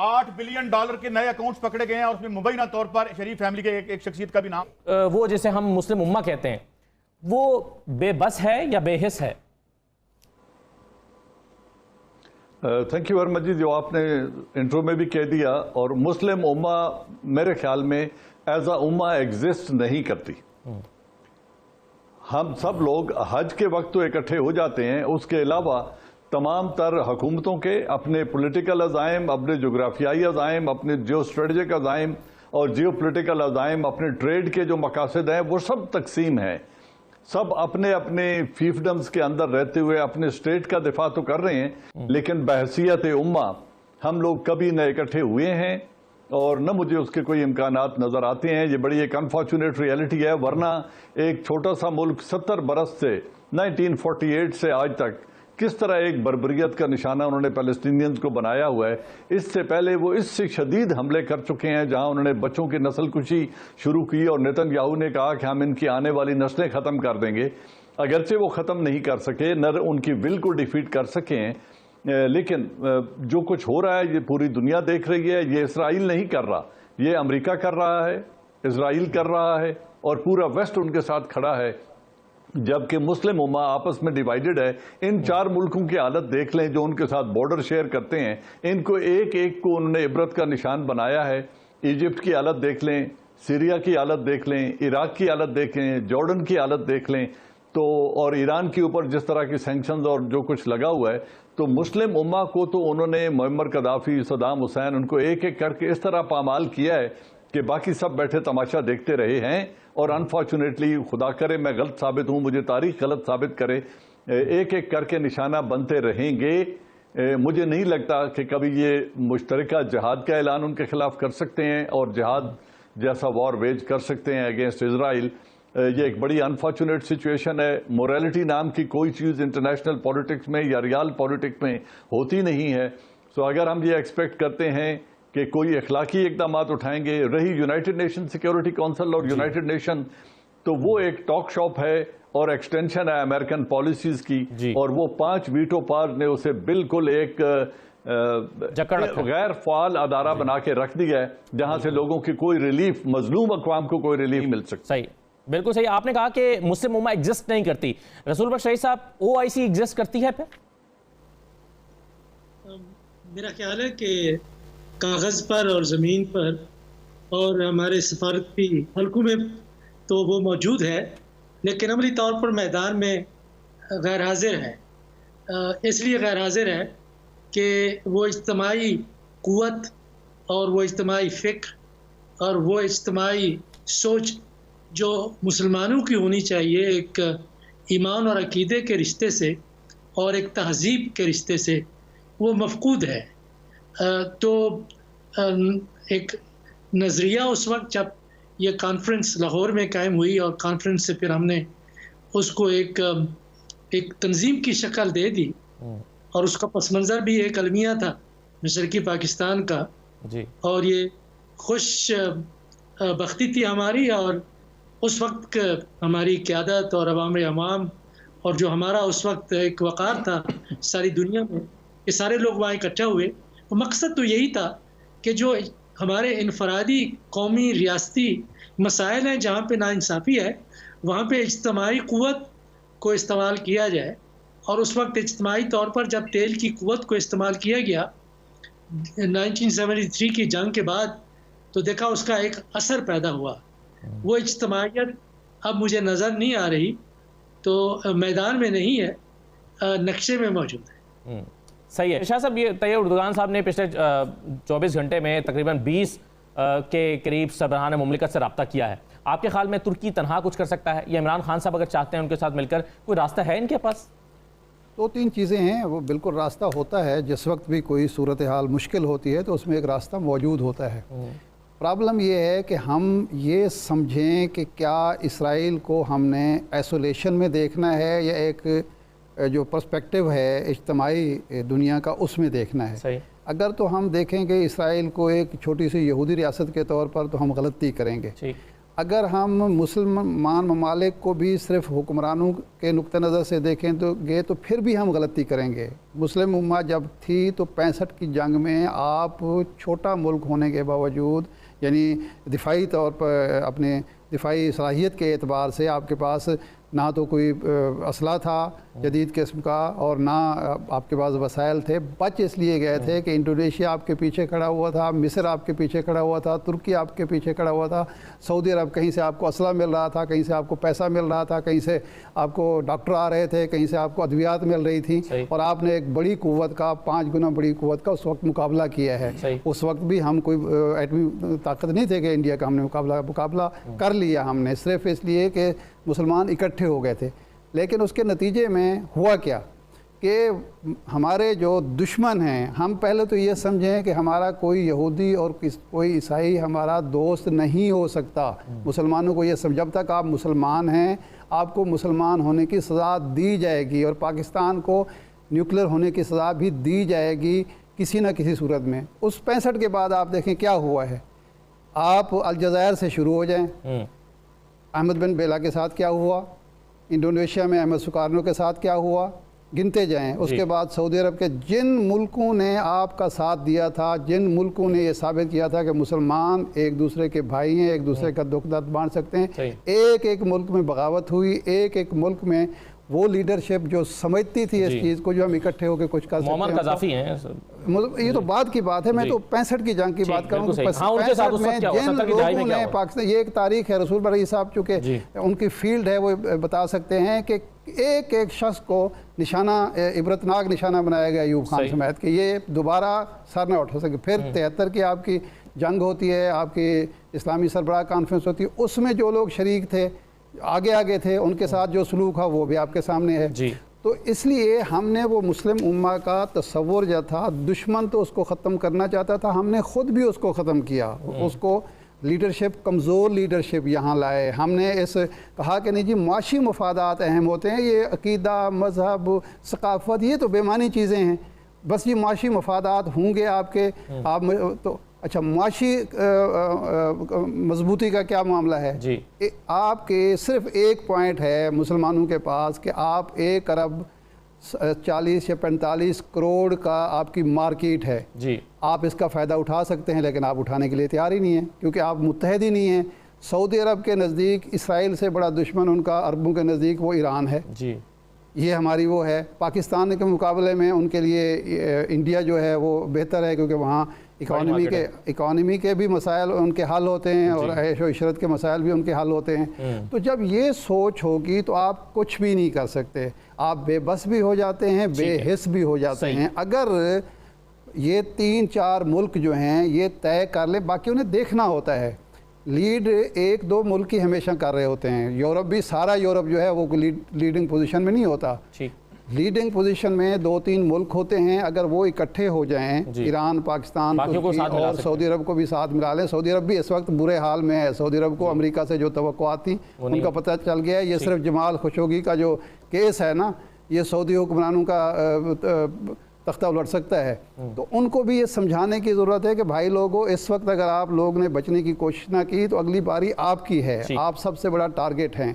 $8 billion के नए accounts पकड़े गए हैं और उसमें मुबैना तौर पर शरीफ फैमिली के एक शख्सियत का भी नाम। वो जिसे हम मुस्लिम उम्मा कहते हैं वो बेबस है या बेहिस है? थैंक यू अहमद जी, जो आपने इंट्रो में भी कह दिया, और मुस्लिम उम्मा मेरे ख्याल में एज अ उम्मा एग्जिस्ट नहीं करती। हम सब लोग हज के वक्त तो इकट्ठे हो जाते हैं, उसके अलावा तमाम तर हुकूमतों के अपने पॉलिटिकल अज़ाइम, अपने जोग्राफियाई अज़ाइम, अपने जियो स्ट्रेटजिक अज़ाइम और जियो पोलिटिकल अज़ाइम, अपने ट्रेड के जो मकासद हैं वो सब तकसीम हैं। सब अपने अपने फीफडम्स के अंदर रहते हुए अपने स्टेट का दिफा तो कर रहे हैं, लेकिन बहसीयत उम्मा हम लोग कभी न इकट्ठे हुए हैं और न मुझे उसके कोई इम्कानात नज़र आते हैं। ये बड़ी एक अनफॉर्चुनेट रियलिटी है, वरना एक छोटा सा मुल्क 70 बरस से 1948 से आज तक किस तरह एक बर्बरियत का निशाना उन्होंने पैलेस्टीनियंस को बनाया हुआ है। इससे पहले वो इससे शदीद हमले कर चुके हैं, जहां उन्होंने बच्चों की नस्ल कुशी शुरू की और नेतन्याहू ने कहा कि हम इनकी आने वाली नस्लें ख़त्म कर देंगे। अगरचे वो ख़त्म नहीं कर सके, न उनकी विल को डिफीट कर सके, लेकिन जो कुछ हो रहा है ये पूरी दुनिया देख रही है। ये इसराइल नहीं कर रहा, ये अमेरिका कर रहा है, इसराइल कर रहा है और पूरा वेस्ट उनके साथ खड़ा है, जबकि मुस्लिम उम्मा आपस में डिवाइडेड है। इन 4 मुल्कों की हालत देख लें जो उनके साथ बॉर्डर शेयर करते हैं, इनको एक एक को उन्होंने इबरत का निशान बनाया है। इजिप्ट की हालत देख लें, सीरिया की हालत देख लें, इराक की हालत देख लें, जॉर्डन की हालत देख लें, तो और ईरान के ऊपर जिस तरह की सैंक्शंस और जो कुछ लगा हुआ है, तो मुस्लिम उम्मा को तो उन्होंने मुअम्मर कदाफी, सदाम हुसैन, उनको एक एक करके इस तरह पामाल किया है कि बाकी सब बैठे तमाशा देखते रहे हैं। और अनफॉर्चुनेटली, खुदा करे मैं गलत साबित हूं, मुझे तारीख गलत साबित करे, एक एक करके निशाना बनते रहेंगे। मुझे नहीं लगता कि कभी ये मुश्तरका जिहाद का ऐलान उनके खिलाफ कर सकते हैं और जिहाद जैसा वॉर वेज कर सकते हैं अगेंस्ट इजराइल। ये एक बड़ी अनफॉर्चुनेट सिचुएशन है। मोरालिटी नाम की कोई चीज़ इंटरनेशनल पॉलिटिक्स में या रियल पॉलिटिक्स में होती नहीं है। सो अगर हम ये एक्सपेक्ट करते हैं कि कोई अखलाकी इकदाम उठाएंगे, रही यूनाइटेड नेशन सिक्योरिटी काउंसिल और यूनाइटेड नेशन, तो वो एक टॉक शॉप है और एक्सटेंशन है अमेरिकन पॉलिसीज की, और वो 5 वीटो पावर ने उसे बिल्कुल एक गैर फाल अदारा बना के रख दिया है, जहां से लोगों की कोई रिलीफ, मजलूम अक़वाम को कोई रिलीफ मिल सकता। सही, बिल्कुल सही। आपने कहा कि मुस्लिम उम्मा एग्जिस्ट नहीं करती, रसूल बख्श रईस साहब, OIC एग्जिस्ट करती है? फिर मेरा ख्याल है कि कागज़ पर और ज़मीन पर और हमारे सफारती हल्कों में तो वो मौजूद है, लेकिन अमली तौर पर मैदान में गैर हाजिर है। इसलिए गैर हाजिर है कि वो इज्तिमाई क़ुव्वत और वो इज्तिमाई फ़िक्र और वो इज्तिमाई सोच जो मुसलमानों की होनी चाहिए, एक ईमान और अकीदे के रिश्ते से और एक तहज़ीब के रिश्ते से, वो मफ़कूद है। तो एक नज़रिया उस वक्त जब ये कॉन्फ्रेंस लाहौर में कायम हुई और कॉन्फ्रेंस से फिर हमने उसको एक तंजीम की शक्ल दे दी, और उसका पस मंज़र भी एक अलमिया था मशरक़ी पाकिस्तान का जी। और ये खुश बख्ती थी हमारी, और उस वक्त हमारी क़यादत और अवाम और जो हमारा उस वक्त एक वक़ार था सारी दुनिया में, ये सारे लोग वहाँ इकट्ठा हुए। तो मकसद तो यही था कि जो हमारे इनफरादी कौमी रियासती मसाइल हैं, जहाँ पे नाइंसाफ़ी है, वहाँ पे इज्तिमाई क़ुव्वत को इस्तेमाल किया जाए। और उस वक्त इज्तिमाई तौर पर जब तेल की क़ुव्वत को इस्तेमाल किया गया 1973 की जंग के बाद, तो देखा उसका एक असर पैदा हुआ। वो इज्तिमाइयत अब मुझे नज़र नहीं आ रही, तो मैदान में नहीं है, नक्शे में मौजूद है। सही है शाह साहब। ये तैयब उर्दुगान साहब ने पिछले 24 घंटे में तकरीबन 20 के करीब सरबराहान मुमलिकत से रब्ता किया है। आपके ख्याल में तुर्की तनहा कुछ कर सकता है या इमरान खान साहब अगर चाहते हैं उनके साथ मिलकर कोई रास्ता है इनके पास? 2-3 चीज़ें हैं, वो बिल्कुल रास्ता होता है। जिस वक्त भी कोई सूरत हाल मुश्किल होती है तो उसमें एक रास्ता मौजूद होता है। प्रॉब्लम ये है कि हम ये समझें कि क्या इसराइल को हमने आइसोलेशन में देखना है या एक जो पर्सपेक्टिव है इज्तिमाई दुनिया का, उसमें देखना है। सही। अगर तो हम देखेंगे इसराइल को एक छोटी सी यहूदी रियासत के तौर पर, तो हम गलती करेंगे। اگر ہم مسلمان ممالک کو بھی صرف حکمرانوں کے نقطہ نظر سے دیکھیں تو پھر بھی ہم غلطی کریں گے. مسلم امت جب تھی تو 65 کی جنگ میں آپ چھوٹا ملک ہونے کے باوجود یعنی دفاعی طور پر اپنے دفاعی صلاحیت کے اعتبار سے آپ کے پاس نہ تو کوئی اسلحہ تھا جدید قسم کا اور نہ آپ کے پاس وسائل تھے. بچ اس لیے گئے تھے کہ انڈونیشیا آپ کے پیچھے کھڑا ہوا تھا, مصر آپ کے پیچھے کھڑا ہوا تھا, ترکی آپ کے پیچھے کھڑا ہوا تھا, سعودی عرب کہیں سے آپ کو اسلحہ مل رہا تھا, کہیں سے آپ کو پیسہ مل رہا تھا, کہیں سے آپ کو ڈاکٹر آ رہے تھے, کہیں سے آپ کو ادویات مل رہی تھیں, اور آپ نے ایک بڑی قوت کا 5 گنا بڑی قوت کا اس وقت مقابلہ کیا ہے. اس وقت بھی ہم کوئی ایٹمی طاقت نہیں تھے کہ انڈیا کا ہم نے مقابلہ کر لیا ہم نے, صرف اس لیے کہ مسلمان اکٹھے ہو گئے تھے. لیکن اس کے نتیجے میں ہوا کیا کہ ہمارے جو دشمن ہیں, ہم پہلے تو یہ سمجھیں کہ ہمارا کوئی یہودی اور کوئی عیسائی ہمارا دوست نہیں ہو سکتا. مسلمانوں کو یہ جب تک آپ مسلمان ہیں آپ کو مسلمان ہونے کی سزا دی جائے گی, اور پاکستان کو نیوکلیر ہونے کی سزا بھی دی جائے گی کسی نہ کسی صورت میں. اس 65 کے بعد آپ دیکھیں کیا ہوا ہے. آپ الجزائر سے شروع ہو جائیں, احمد بن بیلا کے ساتھ کیا ہوا, انڈونیشیا میں احمد سکارنو کے ساتھ کیا ہوا, گنتے جائیں. اس کے بعد سعودی عرب کے جن ملکوں نے آپ کا ساتھ دیا تھا, جن ملکوں نے یہ ثابت کیا تھا کہ مسلمان ایک دوسرے کے بھائی ہیں, ایک دوسرے کا دکھ درد بانٹ سکتے ہیں, ایک ملک میں بغاوت ہوئی, ایک ملک میں وہ لیڈرشپ جو سمجھتی تھی اس چیز کو جو ہم اکٹھے ہو کے کچھ کر سکتے ہیں. معمر قذافی ہیں, یہ تو بعد کی بات ہے, میں تو 65 کی جنگ کی بات کروں گا. 65 میں جن لوگوں نے پاکستان, یہ ایک تاریخ ہے, رسول برئی صاحب چونکہ ان کی فیلڈ ہے وہ بتا سکتے ہیں کہ ایک شخص کو نشانہ عبرتناک نشانہ بنایا گیا ایوب خان سمیت کہ یہ دوبارہ سر نہ اٹھا سکے. پھر 73 کی آپ کی جنگ ہوتی ہے, آپ کی اسلامی سربراہ کانفرنس ہوتی ہے, اس میں جو لوگ شریک تھے آگے تھے ان کے ساتھ جو سلوک ہوا وہ بھی آپ کے سامنے ہے. تو اس لیے ہم نے وہ مسلم امہ کا تصور جو تھا, دشمن تو اس کو ختم کرنا چاہتا تھا, ہم نے خود بھی اس کو ختم کیا. اس کو لیڈرشپ, کمزور لیڈرشپ یہاں لائے. ہم نے کہا کہ نہیں جی معاشی مفادات اہم ہوتے ہیں, یہ عقیدہ, مذہب, ثقافت یہ تو بے معنی چیزیں ہیں. بس یہ معاشی مفادات ہوں گے آپ کے, آپ تو اچھا معاشی مضبوطی کا کیا معاملہ ہے. آپ کے صرف ایک پوائنٹ ہے مسلمانوں کے پاس کہ آپ 1 ارب 40 یا 45 کروڑ کا آپ کی مارکیٹ ہے. آپ اس کا فائدہ اٹھا سکتے ہیں, لیکن آپ اٹھانے کے لیے تیار ہی نہیں ہیں کیونکہ آپ متحد ہی نہیں ہیں. سعودی عرب کے نزدیک اسرائیل سے بڑا دشمن ان کا عربوں کے نزدیک وہ ایران ہے. یہ ہماری وہ ہے. پاکستان کے مقابلے میں ان کے لیے انڈیا جو ہے وہ بہتر ہے کیونکہ وہاں اکانومی کے بھی مسائل ان کے حل ہوتے ہیں اور عیش و عشرت کے مسائل بھی ان کے حل ہوتے ہیں. تو جب یہ سوچ ہوگی تو آپ کچھ بھی نہیں کر سکتے, آپ بے بس بھی ہو جاتے ہیں, بے حس بھی ہو جاتے ہیں. اگر یہ 3-4 ملک جو ہیں یہ طے کر لیں, باقی انہیں دیکھنا ہوتا ہے. لیڈ 1-2 ملک ہی ہمیشہ کر رہے ہوتے ہیں. یورپ بھی, سارا یورپ جو ہے وہ لیڈنگ پوزیشن میں نہیں ہوتا. لیڈنگ پوزیشن میں 2-3 ملک ہوتے ہیں. اگر وہ اکٹھے ہو جائیں, ایران, پاکستان اور سعودی عرب کو بھی ساتھ ملا لیں. سعودی عرب بھی اس وقت برے حال میں ہے. سعودی عرب کو امریکہ سے جو توقعات تھیں ان کا پتہ چل گیا ہے. یہ صرف جمال خشوگی کا جو کیس ہے نا, یہ سعودی حکمرانوں کا تختہ الٹ سکتا ہے. تو ان کو بھی یہ سمجھانے کی ضرورت ہے کہ بھائی لوگوں, اس وقت اگر آپ لوگ نے بچنے کی کوشش نہ کی تو اگلی باری آپ کی ہے, آپ سب سے بڑا ٹارگٹ ہیں.